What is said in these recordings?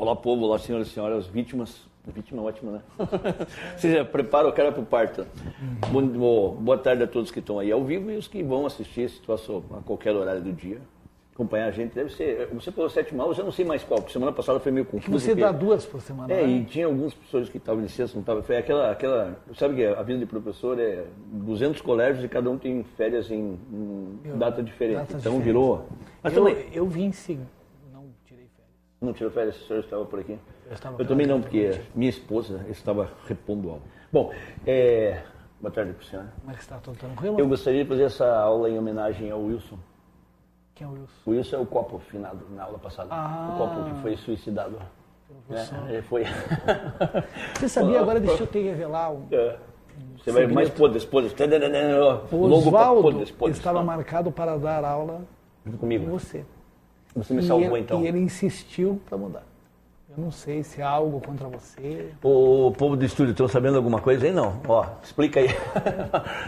Olá, povo, olá, senhoras e senhores, vítimas. Vítima ótima, né? Você já prepara o cara para o parto. Boa tarde a todos que estão aí ao vivo e os que vão assistir esse troço a qualquer horário do dia. Acompanhar a gente, deve ser... Você falou 7 aulas, eu já não sei mais qual, porque semana passada foi meio confuso. Você dá 2 por semana, né? E tinha alguns professores que estavam em licença, não estavam... Foi aquela... Sabe que a vida de professor é 200 colégios e cada um tem férias em data diferente. Então virou... Mas eu vim sim, não tirei férias. Não tirou férias? O senhor estava por aqui? Eu também não, porque minha esposa estava repondo aula. Bom, boa tarde para o senhor. Como é que está? Tudo tranquilo? Eu gostaria de fazer essa aula em homenagem ao Wilson. Quem é o Wilson? O Wilson é o copo finado na aula passada. O copo que foi suicidado. Ele foi. Você sabia, agora deixa eu te revelar Você vai mais podres. O Oswaldo estava marcado para dar aula comigo. Com você. Você me salvou então. E ele insistiu para mudar. Eu não sei se é algo contra você. O povo do estúdio, estão sabendo alguma coisa aí? Não. Ó, explica aí.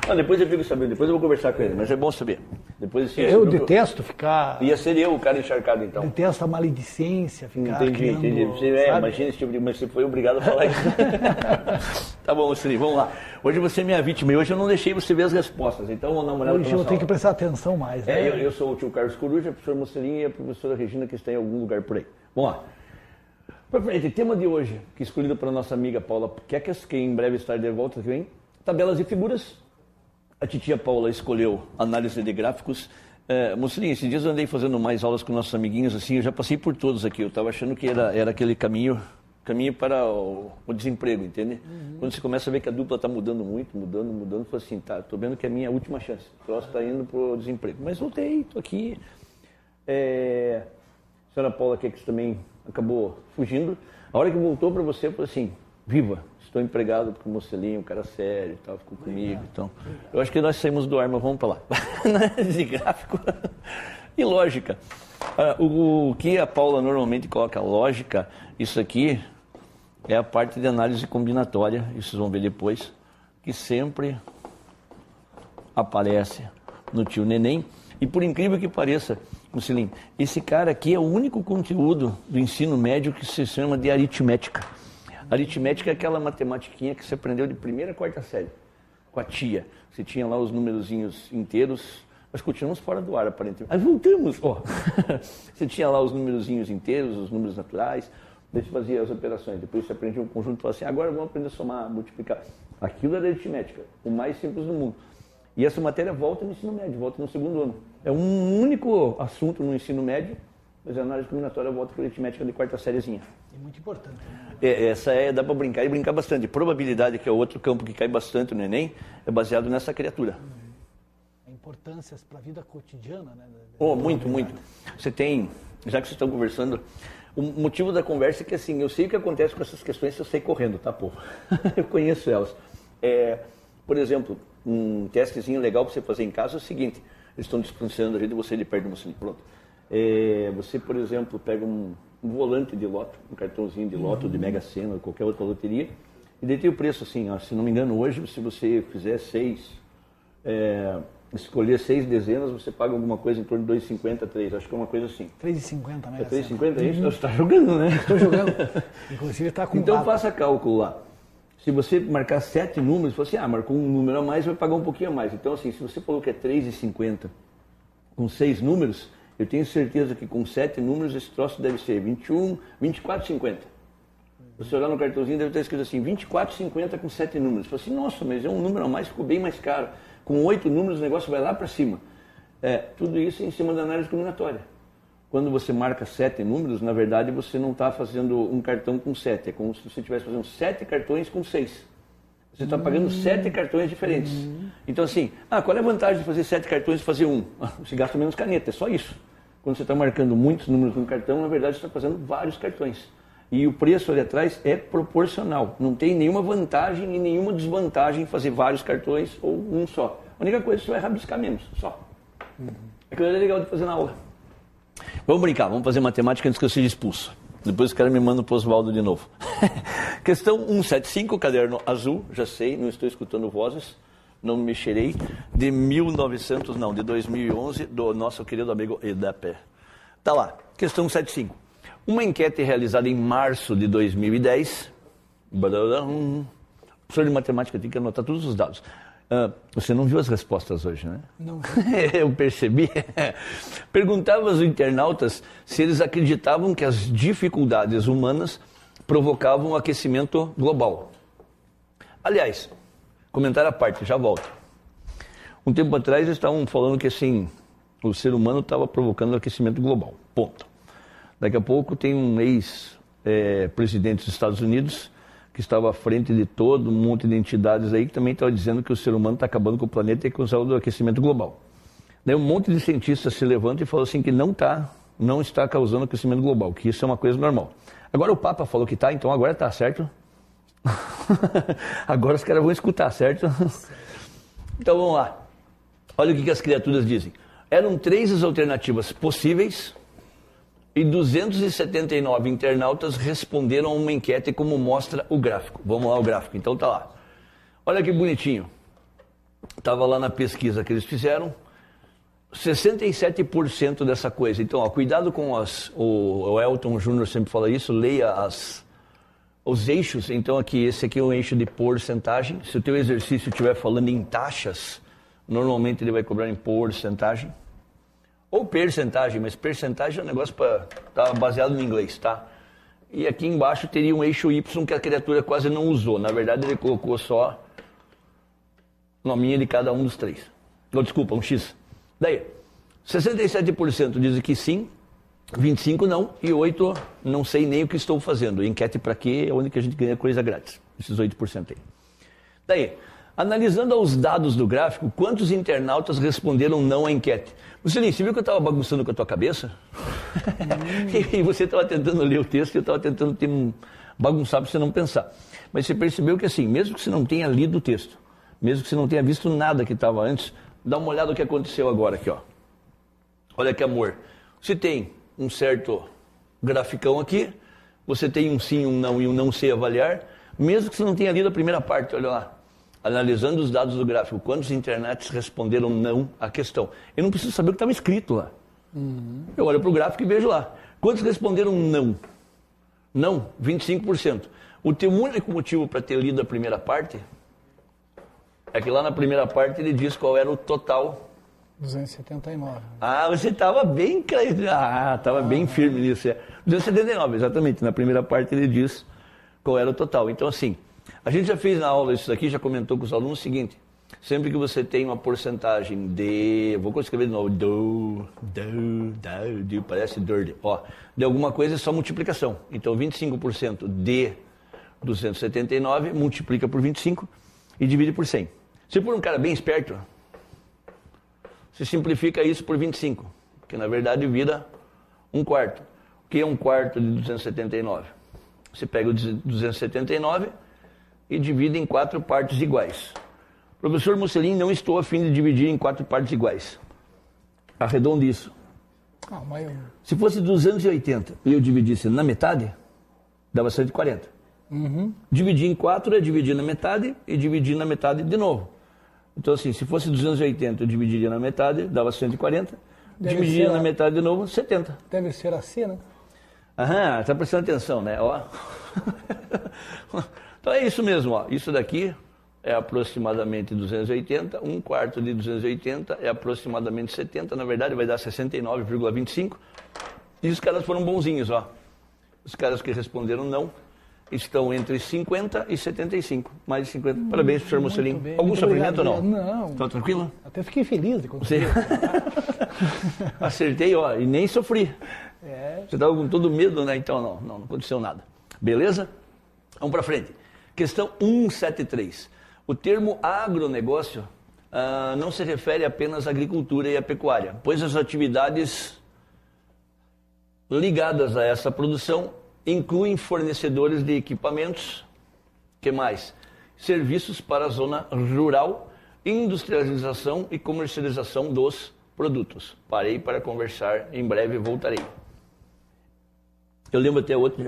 Não, depois eu fico sabendo, depois eu vou conversar com ele, mas é bom saber. Depois, eu detesto ficar... Ia ser eu o cara encharcado, então. Detesto a maledicência, ficar Entendi. Você, imagina esse tipo de... Mas você foi obrigado a falar isso. Tá bom, Mussolini, vamos lá. Hoje você é minha vítima e hoje eu não deixei você ver as respostas, então vamos dar uma olhada. Hoje eu tenho que prestar atenção mais, né? Eu sou o tio Carlos Coruja, o professor Mussolini e a professora Regina, que está em algum lugar por aí. Vamos lá. Para frente, tema de hoje, que é escolhido para nossa amiga Paula Quecas, que em breve estará de volta também, tabelas e figuras. A titia Paula escolheu análise de gráficos. Mussolini, esses dias eu andei fazendo mais aulas com nossos amiguinhos, assim, eu já passei por todos aqui, eu estava achando que era aquele caminho para o desemprego, entende? Quando você começa a ver que a dupla está mudando muito, mudando, foi assim, tá, estou vendo que é a minha última chance, o troço está indo para o desemprego. Mas voltei, estou aqui. A senhora Paula Quecas também acabou fugindo. A hora que voltou para você, eu falei assim, viva, estou empregado com o Mussolini, um cara sério e tal, ficou comigo. Então, eu acho que nós saímos do ar, mas vamos para lá. De gráfico e lógica. O que a Paula normalmente coloca, lógica, isso aqui é a parte de análise combinatória, e vocês vão ver depois, que sempre aparece no tio Neném. E por incrível que pareça, Mussolini, esse cara aqui é o único conteúdo do ensino médio que se chama de aritmética. Aritmética é aquela matematiquinha que você aprendeu de primeira a quarta série, com a tia. Você tinha lá os númerozinhos inteiros, nós continuamos fora do ar, aparentemente. Mas voltamos, ó. Você tinha lá os númerozinhos inteiros, os números naturais, daí você fazia as operações. Depois você aprendia um conjunto e falava assim, agora vamos aprender a somar, multiplicar. Aquilo era aritmética, o mais simples do mundo. E essa matéria volta no ensino médio, volta no segundo ano. É um único assunto no ensino médio, mas a análise combinatória volta para a aritmética de quarta sériezinha. É muito importante. Essa dá para brincar e brincar bastante. Probabilidade, que é o outro campo que cai bastante no Enem, é baseado nessa criatura. A importância para a vida cotidiana, né? Muito. Você tem, já que vocês estão conversando, o motivo da conversa é que assim, eu sei o que acontece com essas questões se eu sair correndo, tá, povo? Eu conheço elas. Por exemplo, um testezinho legal para você fazer em casa é o seguinte, eles estão dispensando a gente, você de perto do Mussolini, pronto. Você, por exemplo, pega um volante de loto, um cartãozinho de loto, de Mega Sena, ou qualquer outra loteria, e daí tem o preço assim, ó, se não me engano, hoje, se você fizer escolher 6 dezenas, você paga alguma coisa em torno de 2,50, 3, acho que é uma coisa assim. 3,50, né? É 3,50, é isso? Você está jogando, né? Estou jogando. Inclusive está com Então faça cálculo lá. Se você marcar 7 números, você marcou um número a mais, vai pagar um pouquinho a mais. Então, assim, se você falou que é 3,50 com 6 números, eu tenho certeza que com 7 números esse troço deve ser 21, 24,50. Você olhar no cartãozinho, deve estar escrito assim, 24,50 com 7 números. Você fala assim, nossa, mas é um número a mais, ficou bem mais caro. Com 8 números o negócio vai lá para cima. Tudo isso em cima da análise combinatória. Quando você marca 7 números, na verdade você não está fazendo um cartão com 7. É como se você estivesse fazendo 7 cartões com 6. Você está pagando 7 cartões diferentes. Então assim, qual é a vantagem de fazer 7 cartões e fazer um? Você gasta menos caneta, é só isso. Quando você está marcando muitos números num cartão, na verdade você está fazendo vários cartões. E o preço ali atrás é proporcional. Não tem nenhuma vantagem e nenhuma desvantagem em fazer vários cartões ou um só. A única coisa é que você vai rabiscar menos, só. Aquilo é legal de fazer na aula. Vamos brincar, vamos fazer matemática antes que eu seja expulso. Depois os caras me mandam para o Oswaldo de novo. Questão 175, caderno azul, já sei, não estou escutando vozes, não me mexerei. De 2011, do nosso querido amigo Edapé. Tá lá, questão 175. Uma enquete realizada em março de 2010. Professor de matemática tem que anotar todos os dados. Você não viu as respostas hoje, né? Não. Eu percebi. Perguntava aos internautas se eles acreditavam que as dificuldades humanas provocavam o aquecimento global. Aliás, comentário à parte, já volto. Um tempo atrás eles estavam falando que assim, o ser humano estava provocando o aquecimento global. Ponto. Daqui a pouco tem um ex-presidente dos Estados Unidos que estava à frente de todo um monte de entidades aí que também estava dizendo que o ser humano está acabando com o planeta e com o aquecimento global. Daí um monte de cientistas se levantam e falam assim que não está causando aquecimento global, que isso é uma coisa normal. Agora o Papa falou que está, então agora está, certo? Agora os caras vão escutar, certo? Então vamos lá. Olha o que as criaturas dizem. Eram 3 as alternativas possíveis e 279 internautas responderam a uma enquete como mostra o gráfico. Vamos lá o gráfico, então tá lá. Olha que bonitinho. Estava lá na pesquisa que eles fizeram. 67% dessa coisa. Então, ó, cuidado com o Elton Júnior sempre fala isso, leia os eixos. Então, esse aqui é um eixo de porcentagem. Se o teu exercício estiver falando em taxas, normalmente ele vai cobrar em porcentagem. Ou percentagem, mas percentagem é um negócio para tá baseado no inglês, tá? E aqui embaixo teria um eixo Y que a criatura quase não usou. Na verdade, ele colocou só nominha de cada um dos 3. Ou, desculpa, um X. Daí, 67% dizem que sim, 25% não, e 8% não sei nem o que estou fazendo. Enquete para quê? É onde que a gente ganha coisa grátis. Esses 8% aí. Daí, analisando os dados do gráfico, quantos internautas responderam não à enquete? Você viu que eu estava bagunçando com a tua cabeça? E você estava tentando ler o texto e eu estava tentando bagunçar para você não pensar. Mas você percebeu que assim, mesmo que você não tenha lido o texto, mesmo que você não tenha visto nada que estava antes, dá uma olhada no que aconteceu agora aqui, ó. Olha que amor. Você tem um certo graficão aqui, você tem um sim, um não e um não sei avaliar, mesmo que você não tenha lido a primeira parte, olha lá. Analisando os dados do gráfico, quantos internautas responderam não à questão? Eu não preciso saber o que estava escrito lá. Eu olho para o gráfico e vejo lá. Quantos responderam não? Não, 25%. O teu único motivo para ter lido a primeira parte é que lá na primeira parte ele diz qual era o total. 279. Ah, você estava bem... estava bem firme nisso. 279, exatamente. Na primeira parte ele diz qual era o total. Então, assim... A gente já fez na aula isso daqui, já comentou com os alunos o seguinte, sempre que você tem uma porcentagem de, vou escrever de novo, parece dirty, ó, de alguma coisa é só multiplicação. Então 25% de 279 multiplica por 25 e divide por 100. Se for um cara bem esperto, você simplifica isso por 25, que na verdade vira 1/4. O que é 1/4 de 279? Você pega o 279 e divide em 4 partes iguais. Professor Mussolini, não estou a fim de dividir em 4 partes iguais. Arredonde isso. Se fosse 280 e eu dividisse na metade, dava 140. Dividir em 4 é dividir na metade e dividir na metade de novo. Então assim, se fosse 280 eu dividiria na metade, dava 140. Dividiria na metade de novo, 70. Deve ser assim, né? Aham, tá prestando atenção, né? Ó. Então é isso mesmo, ó. Isso daqui é aproximadamente 280, 1/4 de 280 é aproximadamente 70, na verdade vai dar 69,25. E os caras foram bonzinhos, ó. Os caras que responderam não estão entre 50 e 75, mais de 50. Parabéns, professor Mussolini. Algum sofrimento ou não? Não. Tá tranquilo? Até fiquei feliz de conseguir. Acertei, ó, e nem sofri. Você estava com todo medo, né? Então não aconteceu nada. Beleza? Vamos para frente. Questão 173. O termo agronegócio não se refere apenas à agricultura e à pecuária, pois as atividades ligadas a essa produção incluem fornecedores de equipamentos, que mais? Serviços para a zona rural, industrialização e comercialização dos produtos. Parei para conversar, em breve voltarei. Eu lembro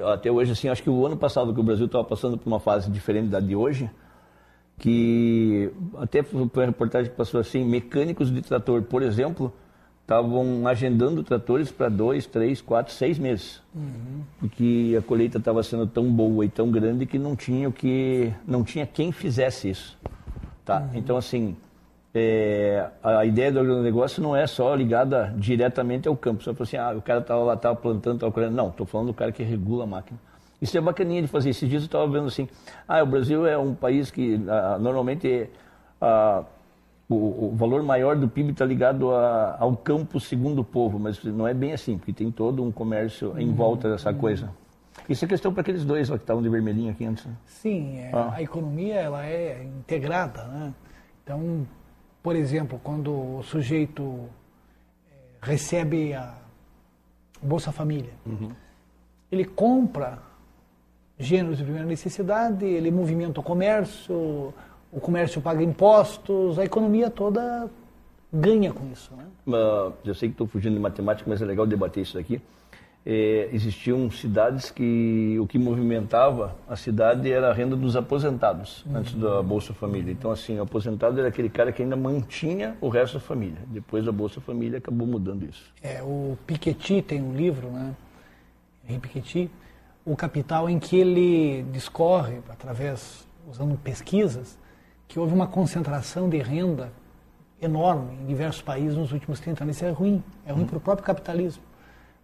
até hoje, assim, acho que o ano passado que o Brasil estava passando por uma fase diferente da de hoje, que até foi uma reportagem que passou assim, mecânicos de trator, por exemplo, estavam agendando tratores para 2, 3, 4, 6 meses. Porque a colheita estava sendo tão boa e tão grande que não tinha quem fizesse isso. Tá? Então, assim, a ideia do agronegócio não é só ligada diretamente ao campo. Só assim, o cara estava lá, estava plantando, estava colhendo. Não, estou falando do cara que regula a máquina. Isso é bacaninha de fazer. Esses dias eu estava vendo assim, o Brasil é um país que normalmente o valor maior do PIB está ligado ao campo segundo o povo, mas não é bem assim, porque tem todo um comércio em volta dessa coisa. Isso é questão para aqueles dois lá que estavam de vermelhinho aqui antes. Sim, a economia ela é integrada, né? Então, por exemplo, quando o sujeito recebe a Bolsa Família, ele compra gêneros de primeira necessidade, ele movimenta o comércio paga impostos, a economia toda ganha com isso, né? Eu sei que estou fugindo de matemática, mas é legal debater isso daqui. Existiam cidades que o que movimentava a cidade era a renda dos aposentados, antes da Bolsa Família. Então, assim, o aposentado era aquele cara que ainda mantinha o resto da família. Depois da Bolsa Família, acabou mudando isso. O Piketty tem um livro, né? Henri Piketty, O Capital, em que ele discorre, usando pesquisas, que houve uma concentração de renda enorme em diversos países nos últimos 30 anos. Isso é ruim para o próprio capitalismo.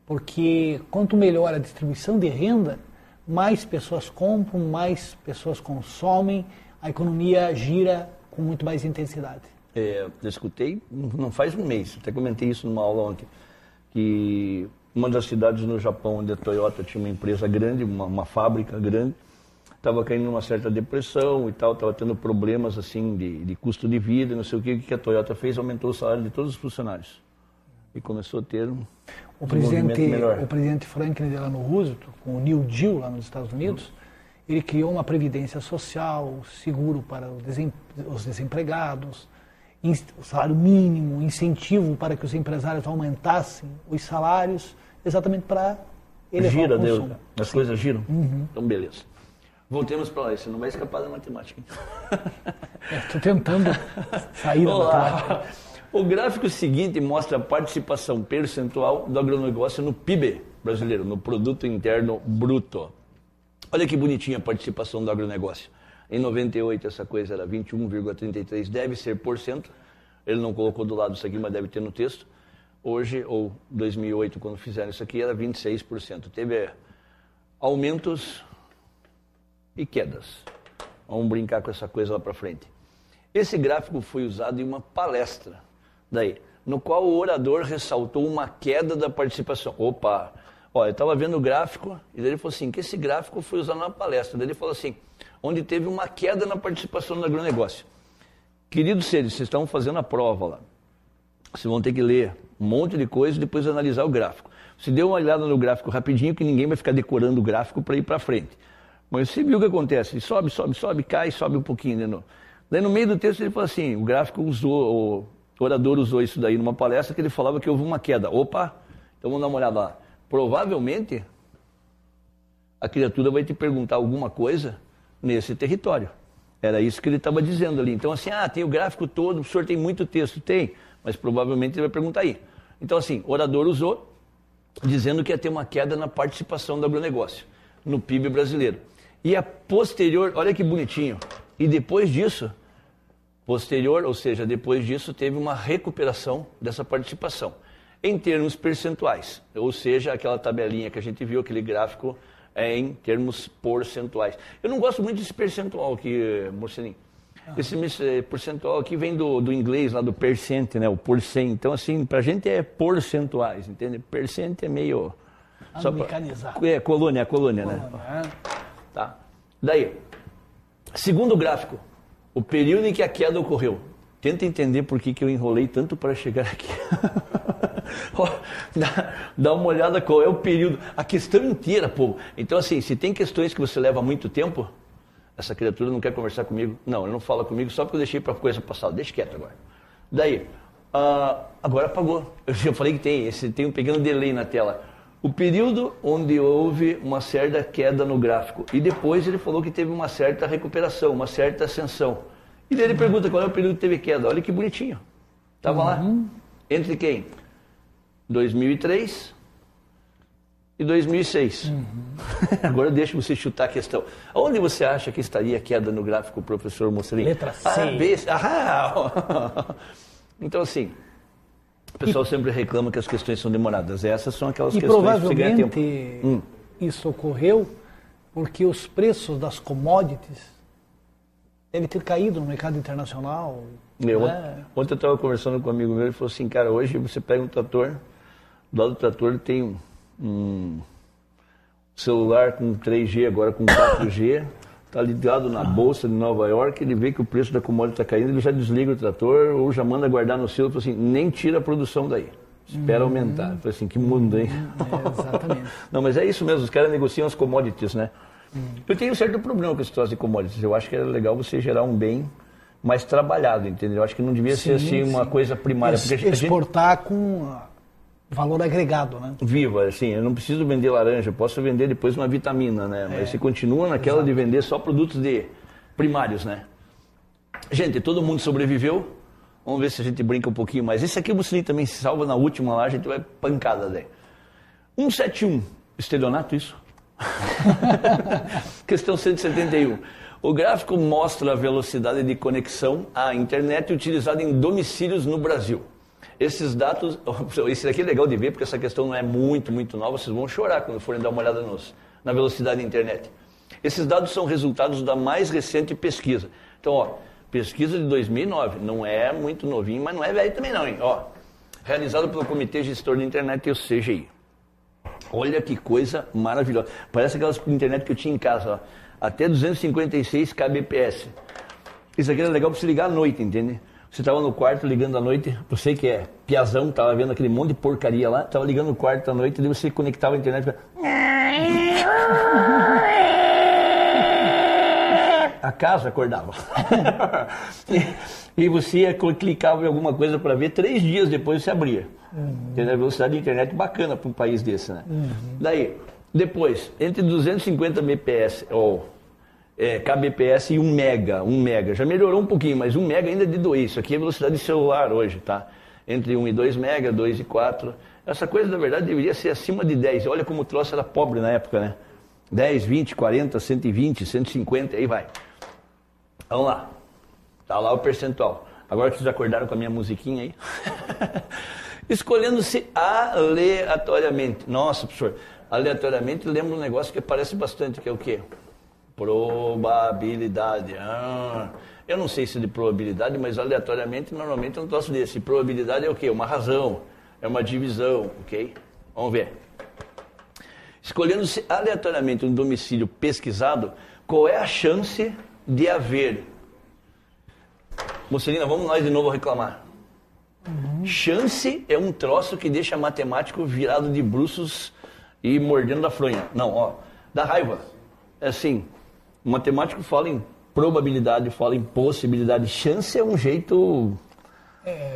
Porque quanto melhor a distribuição de renda, mais pessoas compram, mais pessoas consomem, a economia gira com muito mais intensidade. Eu escutei, não faz um mês, até comentei isso numa aula ontem, que uma das cidades no Japão onde a Toyota tinha uma empresa grande, uma fábrica grande, estava caindo numa certa depressão e tal, estava tendo problemas assim de custo de vida, não sei o que a Toyota fez, aumentou o salário de todos os funcionários. E começou a ter um movimento melhor. O presidente Franklin Delano Roosevelt, com o New Deal lá nos Estados Unidos, ele criou uma previdência social, seguro para os desempregados, o salário mínimo, incentivo para que os empresários aumentassem os salários, exatamente para elevar o consumo. Deus, as coisas giram? Então, beleza. Voltemos para lá, você não vai escapar da matemática. Estou tentando sair da matemática. O gráfico seguinte mostra a participação percentual do agronegócio no PIB brasileiro, no Produto Interno Bruto. Olha que bonitinha a participação do agronegócio. Em 98 essa coisa era 21,33, deve ser por cento. Ele não colocou do lado isso aqui, mas deve ter no texto. Hoje, ou 2008, quando fizeram isso aqui, era 26%. Teve aumentos e quedas. Vamos brincar com essa coisa lá para frente. Esse gráfico foi usado em uma palestra, no qual o orador ressaltou uma queda da participação. Eu estava vendo o gráfico, e daí ele falou assim, que esse gráfico foi usado na palestra. Daí ele falou assim, onde teve uma queda na participação do agronegócio. Queridos seres, vocês estão fazendo a prova lá. Vocês vão ter que ler um monte de coisa e depois analisar o gráfico. Você deu uma olhada no gráfico rapidinho, que ninguém vai ficar decorando o gráfico para ir para frente. Mas você viu o que acontece? Sobe, sobe, sobe, cai, sobe um pouquinho de novo. Daí no meio do texto ele falou assim, o gráfico o orador usou isso daí numa palestra que ele falava que houve uma queda. Então vamos dar uma olhada lá. Provavelmente a criatura vai te perguntar alguma coisa nesse território. Era isso que ele estava dizendo ali. Então assim, tem o gráfico todo, o senhor tem muito texto? Tem, mas provavelmente ele vai perguntar aí. Então assim, o orador usou dizendo que ia ter uma queda na participação do agronegócio no PIB brasileiro. E a posterior, olha que bonitinho, e depois disso, ou seja, depois disso teve uma recuperação dessa participação, em termos percentuais, ou seja, aquela tabelinha que a gente viu, aquele gráfico em termos percentuais. Eu não gosto muito desse percentual aqui, Morcelinho. Esse percentual aqui vem do inglês, lá do percent, né, o porcent. Então, assim, pra gente é percentuais, entende? Percent é meio... Americanizado. Colônia, né? Tá. Daí, segundo gráfico, o período em que a queda ocorreu. Tenta entender por que eu enrolei tanto para chegar aqui. Dá uma olhada qual é o período, a questão inteira, povo. Então, assim, se tem questões que você leva muito tempo, essa criatura não quer conversar comigo. Não, ele não fala comigo só porque eu deixei para coisa passada. Deixa quieto agora. Daí, agora apagou. Eu falei que tem um pequeno delay na tela. O período onde houve uma certa queda no gráfico. E depois ele falou que teve uma certa recuperação, uma certa ascensão. E daí ele pergunta qual é o período que teve queda. Olha que bonitinho. Estava lá. Entre quem? 2003 e 2006. Agora deixa você chutar a questão. Onde você acha que estaria a queda no gráfico, professor Mocelin? Letra C. A, B, C. Então, assim, o pessoal sempre reclama que as questões são demoradas. Essas são aquelas questões que você ganha tempo. E provavelmente isso ocorreu porque os preços das commodities devem ter caído no mercado internacional. Ontem eu estava conversando com um amigo meu, ele falou assim, cara, hoje você pega um trator, do lado do trator tem um celular com 3G, agora com 4G, está ligado na bolsa de Nova York, ele vê que o preço da commodity está caindo, ele já desliga o trator ou já manda guardar no silo, assim, nem tira a produção daí, espera aumentar. Eu falei assim, que mundo, hein? Exatamente. Não, mas é isso mesmo, os caras negociam as commodities, né? Eu tenho um certo problema com esse troço de commodities, eu acho que é legal você gerar um bem mais trabalhado, entendeu? Eu acho que não devia ser assim uma coisa primária. Porque exportar com valor agregado, né? Viva, assim, eu não preciso vender laranja, eu posso vender depois uma vitamina, né? Mas você continua naquela de vender só produtos primários, né? Gente, todo mundo sobreviveu. Vamos ver se a gente brinca um pouquinho mais. Esse aqui o Mocelin também se salva na última lá, a gente vai pancada daí. 171, estelionato isso? Questão 171. O gráfico mostra a velocidade de conexão à internet utilizada em domicílios no Brasil. Esses dados, esse daqui é legal de ver, porque essa questão não é muito nova, vocês vão chorar quando forem dar uma olhada na velocidade da internet. Esses dados são resultados da mais recente pesquisa. Então, ó, pesquisa de 2009, não é muito novinho, mas não é velho também não, hein? Ó, realizado pelo Comitê Gestor de Internet, o CGI. Olha que coisa maravilhosa. Parece aquelas internet que eu tinha em casa, ó. Até 256 kbps. Isso aqui era legal para você ligar à noite, entende? Você estava no quarto ligando à noite, você que é piazão, estava vendo aquele monte de porcaria lá, estava ligando no quarto à noite, e daí você conectava a internet e a casa acordava. E você clicava em alguma coisa para ver, 3 dias depois você abria. Entendeu? A velocidade de internet bacana para um país desse, né? Daí, depois, entre 250 Mbps, kbps e 1 mega. Já melhorou um pouquinho, mas 1 mega ainda é de doer. Isso aqui é velocidade de celular hoje, tá? Entre 1 e 2 mega, 2 e 4. Essa coisa, na verdade, deveria ser acima de 10. Olha como o troço era pobre na época, né? 10, 20, 40, 120, 150, aí vai. Vamos lá. Tá lá o percentual. Agora que vocês acordaram com a minha musiquinha aí. Escolhendo-se aleatoriamente. Nossa, professor, aleatoriamente lembra um negócio que parece bastante, que é o quê? Probabilidade. Eu não sei se de probabilidade, mas aleatoriamente normalmente é um troço desse. Probabilidade é o quê? Uma razão, é uma divisão, ok? Vamos ver. Escolhendo-se aleatoriamente um domicílio pesquisado, qual é a chance de haver? Mocelina, vamos nós de novo reclamar. Chance é um troço que deixa matemático virado de bruços e mordendo a fronha. Não, ó, dá raiva. É assim, o matemático fala em probabilidade, fala em possibilidade. Chance é um jeito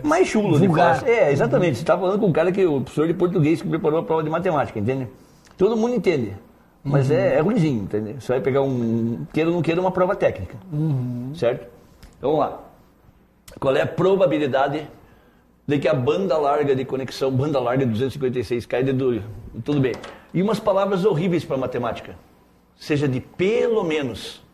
mais chulo de falar. Exatamente. Você está falando com um cara que o professor de português que preparou a prova de matemática, entende? Todo mundo entende, mas é ruimzinho, entende? Você vai pegar queira ou não queira, uma prova técnica, certo? Então, vamos lá. Qual é a probabilidade de que a banda larga de conexão, banda larga de 256 cai tudo bem. E umas palavras horríveis para matemática. Seja de pelo menos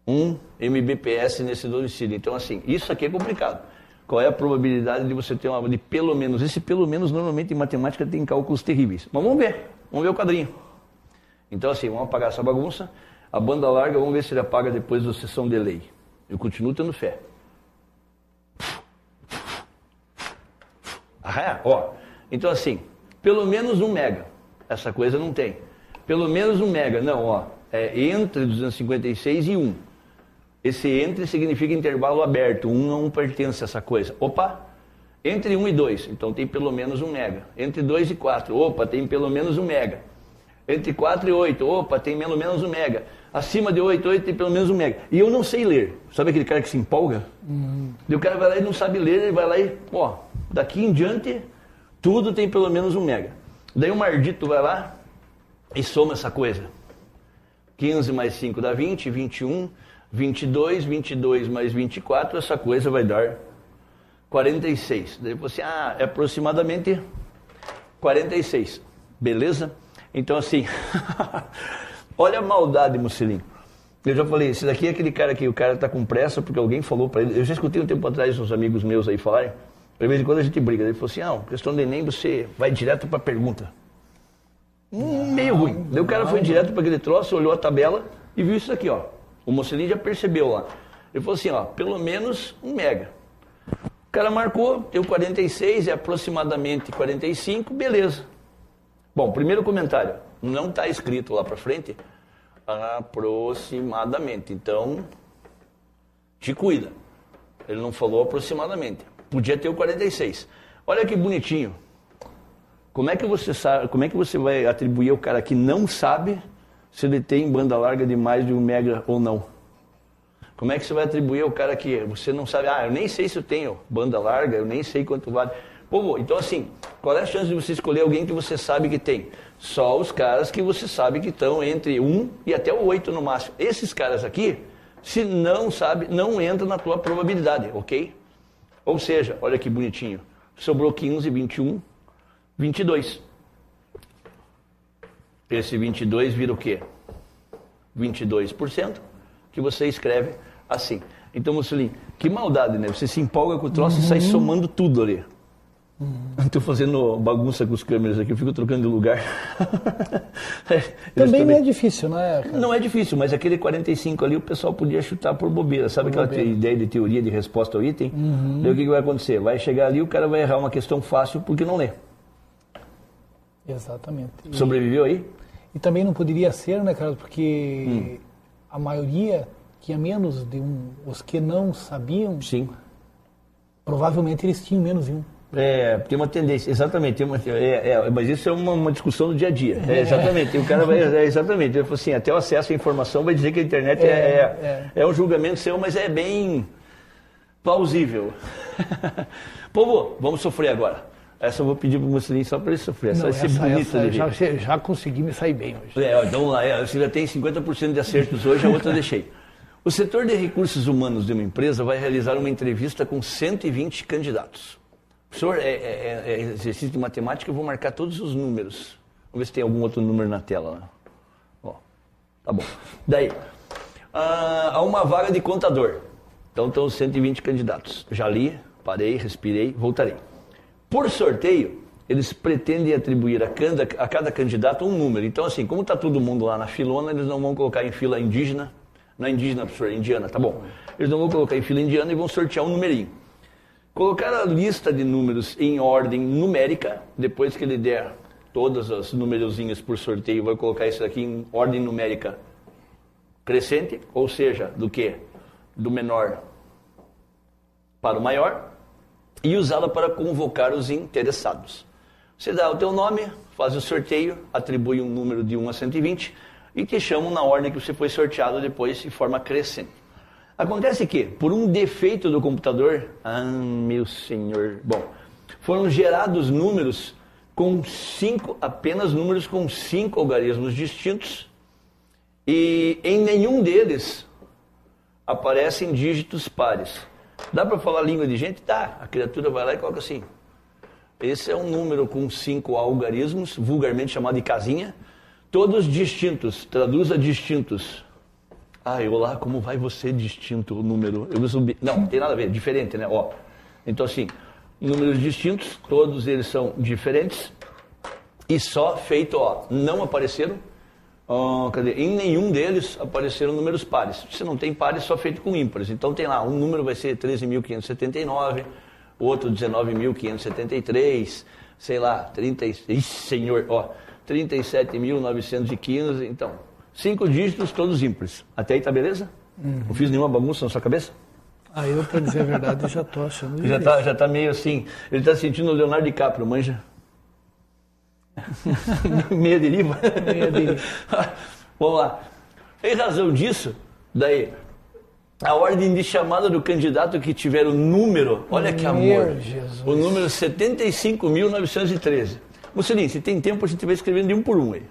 1 Mbps nesse domicílio. Então, assim, isso aqui é complicado. Qual é a probabilidade de você ter uma de pelo menos? Esse pelo menos, normalmente, em matemática, tem cálculos terríveis. Mas vamos ver o quadrinho. Então, assim, vamos apagar essa bagunça. A banda larga, vamos ver se ele apaga depois da sessão de lei. Eu continuo tendo fé. Ó. Então, assim, pelo menos 1 mega. Essa coisa não tem. Pelo menos 1 mega. Não, ó. É entre 256 e 1. Esse entre significa intervalo aberto. 1 não pertence a essa coisa. Opa! Entre 1 e 2. Então tem pelo menos 1 mega. Entre 2 e 4. Opa, tem pelo menos 1 mega. Entre 4 e 8. Opa, tem pelo menos 1 mega. Acima de 8 tem pelo menos 1 mega. E eu não sei ler. Sabe aquele cara que se empolga? E o cara vai lá e não sabe ler. Ele vai lá e, ó, daqui em diante, tudo tem pelo menos 1 mega. Daí o Mardito vai lá e soma essa coisa. 15 mais 5 dá 20, 21, 22, 22 mais 24, essa coisa vai dar 46. Daí você, é aproximadamente 46. Beleza? Então, assim, olha a maldade, Mussolini. Eu já falei, esse daqui é aquele cara que o cara tá com pressa porque alguém falou para ele. Eu já escutei um tempo atrás uns amigos meus aí falarem. De vez em quando a gente briga. Ele falou assim, questão do Enem, você vai direto para a pergunta. Meio ruim. Daí o cara foi direto para aquele troço, olhou a tabela e viu isso aqui, ó. O Mussolini já percebeu lá. Ele falou assim, pelo menos 1 mega. O cara marcou, deu 46, é aproximadamente 45, beleza. Bom, primeiro comentário, não está escrito lá para frente, aproximadamente. Então, te cuida. Ele não falou aproximadamente. Podia ter o 46. Olha que bonitinho. Como é que você sabe, como é que você vai atribuir ao cara que não sabe se ele tem banda larga de mais de 1 mega ou não? Como é que você vai atribuir ao cara que você não sabe, eu nem sei se eu tenho banda larga, eu nem sei quanto vale. Pô, então assim, qual é a chance de você escolher alguém que você sabe que tem? Só os caras que você sabe que estão entre 1 e até o 8 no máximo. Esses caras aqui, se não sabe, não entra na tua probabilidade, ok? Ou seja, olha que bonitinho, sobrou 15, 21, 22. Esse 22 vira o quê? 22%, que você escreve assim. Então, Mussolini, que maldade, né? Você se empolga com o troço e sai somando tudo ali. Estou fazendo bagunça com os câmeras aqui, eu fico trocando de lugar. Também não é difícil, né, cara? Não é difícil, mas aquele 45 ali o pessoal podia chutar por bobeira. Sabe aquela ideia de teoria de resposta ao item? Daí o que vai acontecer? Vai chegar ali, o cara vai errar uma questão fácil porque não lê. Exatamente. Sobreviveu aí? E também não poderia ser, né, Carlos? Porque a maioria tinha menos de 1. Os que não sabiam, sim, provavelmente eles tinham menos de 1. Tem uma tendência, exatamente, mas isso é uma discussão do dia a dia. Exatamente, o cara vai, exatamente, ele falou assim, até o acesso à informação vai dizer que a internet é um julgamento seu, mas é bem plausível. Povo, vamos sofrer agora. Essa eu vou pedir para o Mussolini só para ele sofrer, essa vai ser bonita de ver. Já consegui me sair bem hoje. Então vamos lá, você já tem 50% de acertos hoje, a outra eu deixei. O setor de recursos humanos de uma empresa vai realizar uma entrevista com 120 candidatos. Professor, exercício de matemática, eu vou marcar todos os números. Vamos ver se tem algum outro número na tela. Né? Ó, tá bom. Daí, há uma vaga de contador. Então estão 120 candidatos. Já li, parei, respirei, voltarei. Por sorteio, eles pretendem atribuir a cada candidato um número. Então assim, como está todo mundo lá na filona, eles não vão colocar em fila indígena. Não é indígena, professor, é indiana, tá bom. Eles não vão colocar em fila indiana e vão sortear um numerinho. Colocar a lista de números em ordem numérica, depois que ele der todas as numerozinhas por sorteio, vai colocar isso aqui em ordem numérica crescente, ou seja, do que? Do menor para o maior, e usá-la para convocar os interessados. Você dá o teu nome, faz o sorteio, atribui um número de 1 a 120 e te chamam na ordem que você foi sorteado depois de forma crescente. Acontece que, por um defeito do computador, meu senhor, foram gerados números com apenas números com 5 algarismos distintos e em nenhum deles aparecem dígitos pares. Dá para falar língua de gente? Dá. A criatura vai lá e coloca assim. Esse é um número com 5 algarismos, vulgarmente chamado de casinha, todos distintos. Traduza distintos. Olá, como vai você distinto o número? Não, tem nada a ver, diferente, né? Então assim, números distintos, todos eles são diferentes e só feito, não apareceram, em nenhum deles apareceram números pares. Se não tem pares, só feito com ímpares. Então tem lá, um número vai ser 13.579, outro 19.573, sei lá, 37.915, então... 5 dígitos, todos ímpares. Até aí tá beleza? Não fiz nenhuma bagunça na sua cabeça? Eu, pra dizer a verdade, já tô achando já tá meio assim. Ele tá sentindo o Leonardo DiCaprio, manja? Meia deriva? Meia deriva. Vamos lá. Em razão disso, daí, a ordem de chamada do candidato que tiver o número, olha que amor, Jesus. O número 75.913. Mussolini, se tem tempo, a gente vai escrevendo de um por um aí.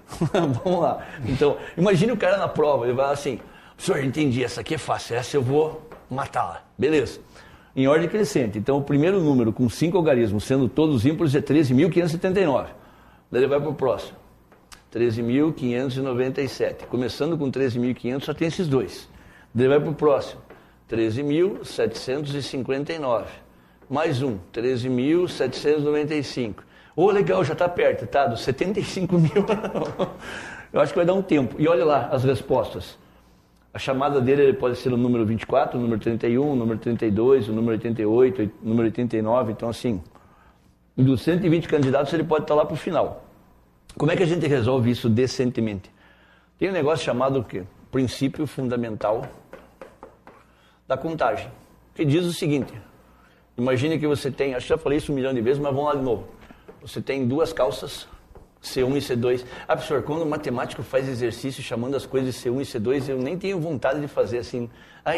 Vamos lá. Então, imagine o cara na prova, ele vai assim, professor, entendi, essa aqui é fácil, essa eu vou matá-la. Beleza. Em ordem crescente. Então, o primeiro número com 5 algarismos, sendo todos ímpares, é 13.579. Daí ele vai para o próximo. 13.597. Começando com 13.500, só tem esses dois. Daí ele vai para o próximo. 13.759. Mais um. 13.795. Legal, já está perto, tá? Dos 75 mil. Eu acho que vai dar um tempo. E olha lá as respostas. A chamada dele ele pode ser o número 24, o número 31, o número 32, o número 88, o número 89. Então, assim, dos 120 candidatos, ele pode estar lá para o final. Como é que a gente resolve isso decentemente? Tem um negócio chamado o quê? Princípio fundamental da contagem, que diz o seguinte. Imagine que você tem, acho que já falei isso 1 milhão de vezes, mas vamos lá de novo. Você tem duas calças, C1 e C2. Professor, quando o matemático faz exercício chamando as coisas de C1 e C2, eu nem tenho vontade de fazer assim.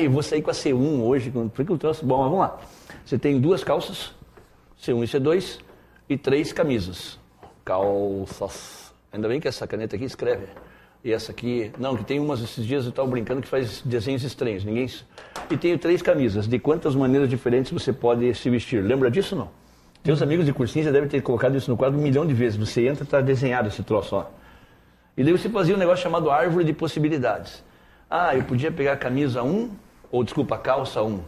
Eu vou sair com a C1 hoje, porque eu trouxe. Bom, mas vamos lá. Você tem duas calças, C1 e C2, e 3 camisas. Calças. Ainda bem que essa caneta aqui escreve. E essa aqui, não, que tem umas esses dias eu estava brincando que faz desenhos estranhos. E tenho 3 camisas. De quantas maneiras diferentes você pode se vestir? Lembra disso ou não? Teus amigos de cursinho já devem ter colocado isso no quadro 1 milhão de vezes. Você entra e está desenhado esse troço, ó. E daí você fazia um negócio chamado árvore de possibilidades. Eu podia pegar a camisa 1, a calça 1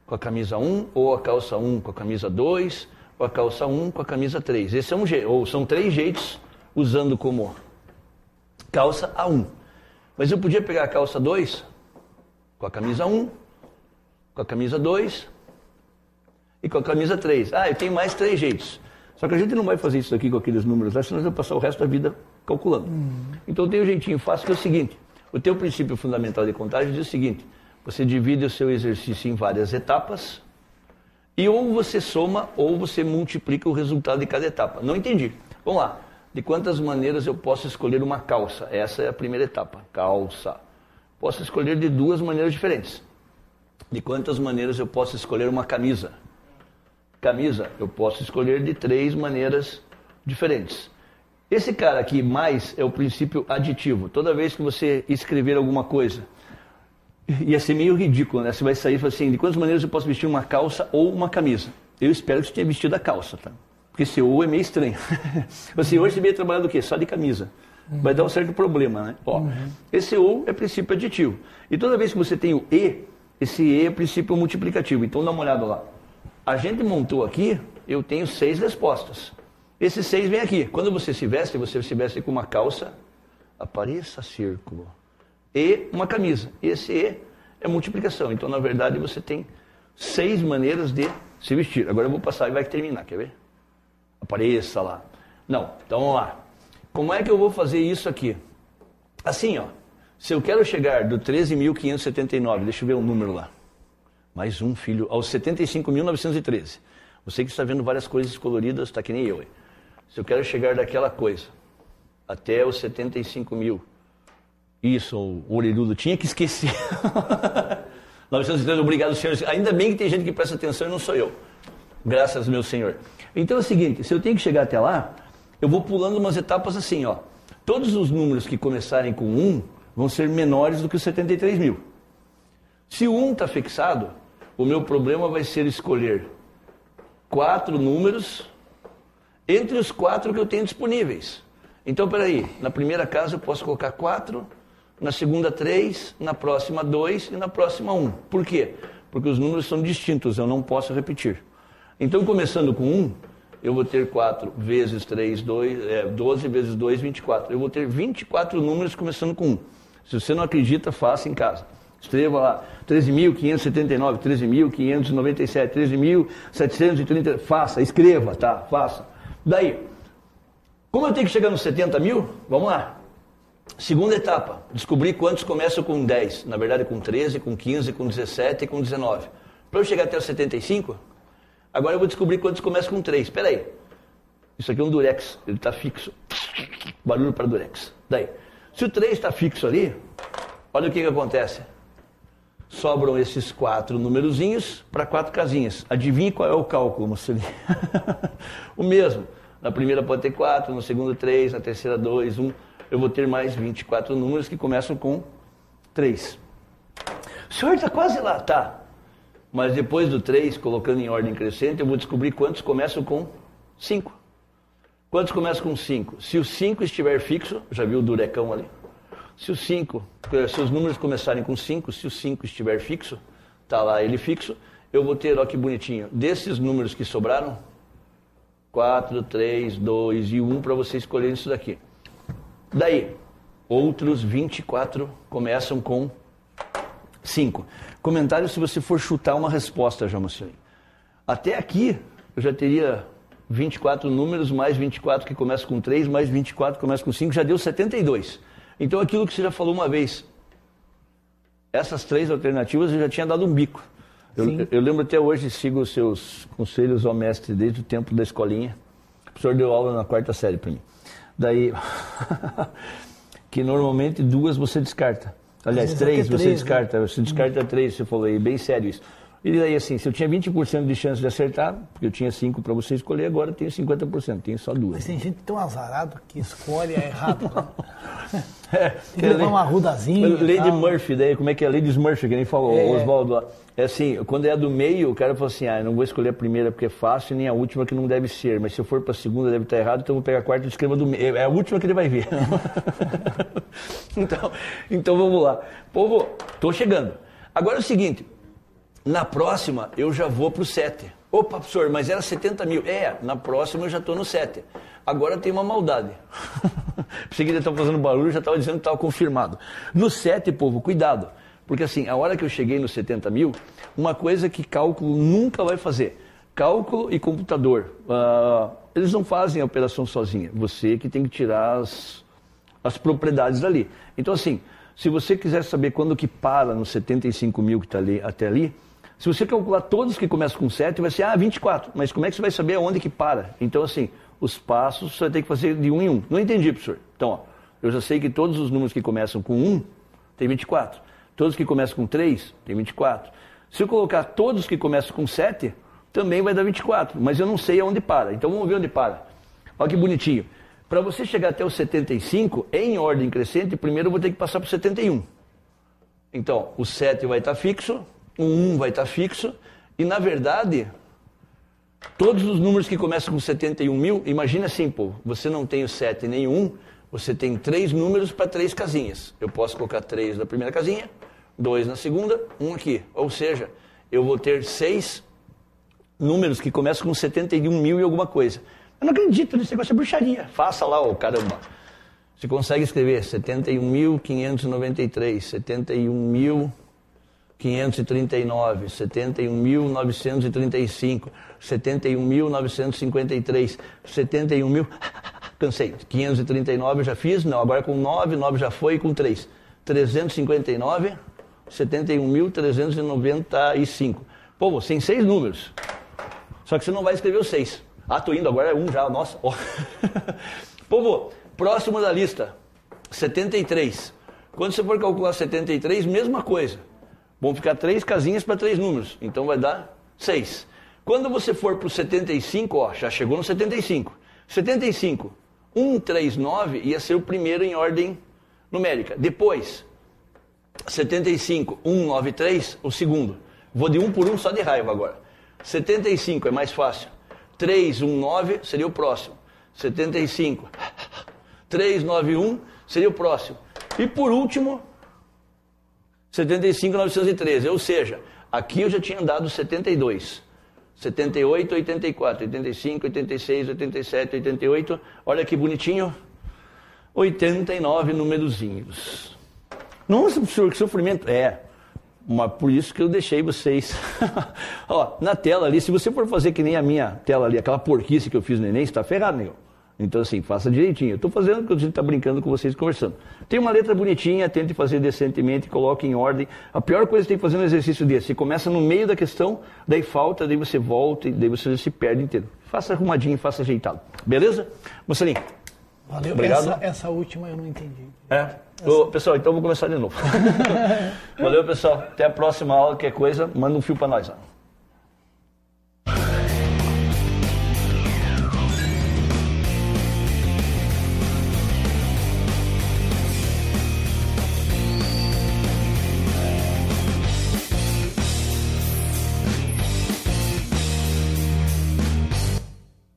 com a camisa 1, ou a calça 1 com a camisa 2, ou a calça 1 com a camisa 3. Esse é um jeito, ou são 3 jeitos usando como calça a 1. Mas eu podia pegar a calça 2 com a camisa 1, com a camisa 2 e com a camisa 3. Eu tenho mais 3 jeitos. Só que a gente não vai fazer isso aqui com aqueles números lá, senão nós vamos passar o resto da vida calculando. Então tem um jeitinho fácil que é o seguinte. O teu princípio fundamental de contagem diz o seguinte. Você divide o seu exercício em várias etapas e ou você soma ou você multiplica o resultado de cada etapa. Não entendi. Vamos lá. De quantas maneiras eu posso escolher uma calça? Essa é a primeira etapa. Calça. Posso escolher de 2 maneiras diferentes. De quantas maneiras eu posso escolher uma camisa? Camisa, eu posso escolher de 3 maneiras diferentes. Esse cara aqui, mais, é o princípio aditivo. Toda vez que você escrever alguma coisa, ia ser meio ridículo, né? Você vai sair e falar assim, de quantas maneiras eu posso vestir uma calça ou uma camisa? Eu espero que você tenha vestido a calça, tá? Porque esse ou é meio estranho. Você hoje veio trabalhar do quê? Só de camisa. Vai dar um certo problema, né? Esse ou é princípio aditivo. E toda vez que você tem o e, esse e é princípio multiplicativo. Então dá uma olhada lá. A gente montou aqui, eu tenho 6 respostas. Esses 6 vêm aqui. Quando você se veste com uma calça, apareça círculo. E uma camisa. Esse e é multiplicação. Então, na verdade, você tem 6 maneiras de se vestir. Agora eu vou passar e vai terminar, quer ver? Apareça lá. Não, então vamos lá. Como é que eu vou fazer isso aqui? Assim, ó. Se eu quero chegar do 13.579, deixa eu ver o número lá. Mais um, filho, aos 75.913. Você que está vendo várias coisas coloridas, está que nem eu. Hein? Se eu quero chegar daquela coisa até os 75 mil, isso, o orelhudo tinha que esquecer. 913, obrigado, senhor. Ainda bem que tem gente que presta atenção e não sou eu. Graças, meu senhor. Então é o seguinte, se eu tenho que chegar até lá, eu vou pulando umas etapas assim, ó. Todos os números que começarem com 1 vão ser menores do que os 73 mil. Se o 1 está fixado, o meu problema vai ser escolher 4 números entre os 4 que eu tenho disponíveis. Então, peraí, na primeira casa eu posso colocar 4, na segunda 3, na próxima 2 e na próxima 1. Por quê? Porque os números são distintos, eu não posso repetir. Então, começando com 1, eu vou ter 4 vezes 3, 12 vezes 2, 24. Eu vou ter 24 números começando com 1. Se você não acredita, faça em casa. Escreva lá, 13.579, 13.597, 13.730, faça, escreva, tá? Faça. Daí, como eu tenho que chegar nos 70 mil, vamos lá. Segunda etapa, descobrir quantos começam com 10, na verdade com 13, com 15, com 17 e com 19. Para eu chegar até os 75, agora eu vou descobrir quantos começam com 3. Espera aí, isso aqui é um durex, ele está fixo. Barulho para durex. Daí, se o 3 está fixo ali, olha o que acontece. Sobram esses 4 numerozinhos para 4 casinhas. Adivinhe qual é o cálculo, Mussolini? O mesmo. Na primeira pode ter 4, na segunda 3, na terceira 2, 1. Eu vou ter mais 24 números que começam com 3. O senhor está quase lá, tá? Mas depois do 3, colocando em ordem crescente, eu vou descobrir quantos começam com 5. Quantos começam com 5? Se o 5 estiver fixo, já viu o durecão ali? Se os números começarem com 5, se o 5 estiver fixo, tá lá ele fixo, eu vou ter, ó que bonitinho, desses números que sobraram, 4, 3, 2 e 1 para você escolher isso daqui. Daí, outros 24 começam com 5. Comentário se você for chutar uma resposta, já mostrei. Até aqui, eu já teria 24 números, mais 24 que começam com 3, mais 24 que começam com 5, já deu 72. Então, aquilo que você já falou uma vez, essas 3 alternativas eu já tinha dado um bico. Eu lembro até hoje, sigo os seus conselhos ao mestre desde o tempo da escolinha. O professor deu aula na 4ª série para mim. Daí, que normalmente 2 você descarta. Aliás, 3 você descarta. Né? Você descarta 3, você falou aí, bem sério isso. E daí assim, se eu tinha 20% de chance de acertar, porque eu tinha 5 para você escolher, agora eu tenho 50%, tenho só 2. Mas tem gente tão azarado que escolhe errado, né? Tem que levar uma arrudazinha. Lady Murphy, daí como é que é? Lady Murphy, que nem falou, o Oswaldo lá. É assim, quando é do meio, o cara fala assim, eu não vou escolher a primeira porque é fácil, nem a última que não deve ser, mas se eu for para a segunda deve estar errado, então eu vou pegar a quarta e escrever do meio. É a última que ele vai ver. então vamos lá. Povo, tô chegando. Agora é o seguinte, na próxima eu já vou pro 7. Opa, professor, mas era 70 mil. Na próxima eu já estou no 7. Agora tem uma maldade. Pensei que ele estava fazendo barulho, já estava dizendo que estava confirmado. No 7, povo, cuidado. Porque assim, a hora que eu cheguei nos 70 mil, uma coisa que cálculo nunca vai fazer. Cálculo e computador. Eles não fazem a operação sozinha. Você que tem que tirar as propriedades dali. Então assim, se você quiser saber quando que para nos 75 mil que está ali, até ali, se você calcular todos que começam com 7, vai ser 24. Mas como é que você vai saber aonde que para? Então assim, os passos você vai ter que fazer de 1 em 1. Não entendi, professor. Então, ó, eu já sei que todos os números que começam com 1, tem 24. Todos que começam com 3, tem 24. Se eu colocar todos que começam com 7, também vai dar 24. Mas eu não sei aonde para. Então vamos ver onde para. Olha que bonitinho. Para você chegar até o 75, em ordem crescente, primeiro eu vou ter que passar para o 71. Então, o 7 vai estar fixo, o 1 vai estar fixo, e na verdade, todos os números que começam com 71 mil, imagina assim, pô, você não tem o 7 nem o 1, você tem 3 números para 3 casinhas. Eu posso colocar 3 na primeira casinha, 2 na segunda, 1 aqui. Ou seja, eu vou ter 6 números que começam com 71 mil e alguma coisa. Eu não acredito nesse negócio de bruxaria. Faça lá, ô caramba. Você consegue escrever 71.593, 71.539, 71.935, 71.953, 71 mil... Cansei. 539 eu já fiz, não, agora com 9 já foi, com 3. 359, 71.395. Pô, sem 6 números. Só que você não vai escrever os 6. Tô indo, agora é 1 já, nossa. Oh. Povo, próximo da lista, 73. Quando você for calcular 73, mesma coisa. Vão ficar 3 casinhas para 3 números, então vai dar 6. Quando você for para o 75, já chegou no 75. 75, 139 ia ser o primeiro em ordem numérica. Depois, 75, 193, o segundo. Vou de 1 por 1 só de raiva agora. 75 é mais fácil. 319 seria o próximo. 75. 391 seria o próximo. E por último, 75.913. Ou seja, aqui eu já tinha dado 72. 78, 84, 85, 86, 87, 88. Olha que bonitinho. 89 numerozinhos. Nossa, professor, que sofrimento. Mas por isso que eu deixei vocês. Ó, na tela ali, se você for fazer que nem a minha tela ali, aquela porquice que eu fiz no Enem, você está ferrado, negão. Então assim, faça direitinho. Eu estou fazendo porque a gente está brincando com vocês, conversando. Tem uma letra bonitinha, tente fazer decentemente, coloque em ordem. A pior coisa que tem que fazer no exercício desse, você começa no meio da questão, daí falta, daí você volta, e daí você se perde inteiro. Faça arrumadinho, faça ajeitado. Beleza? Mocelinho. Valeu. Obrigado. Essa última eu não entendi. Pessoal, então eu vou começar de novo. Valeu, pessoal. Até a próxima aula. Qualquer coisa, manda um fio para nós.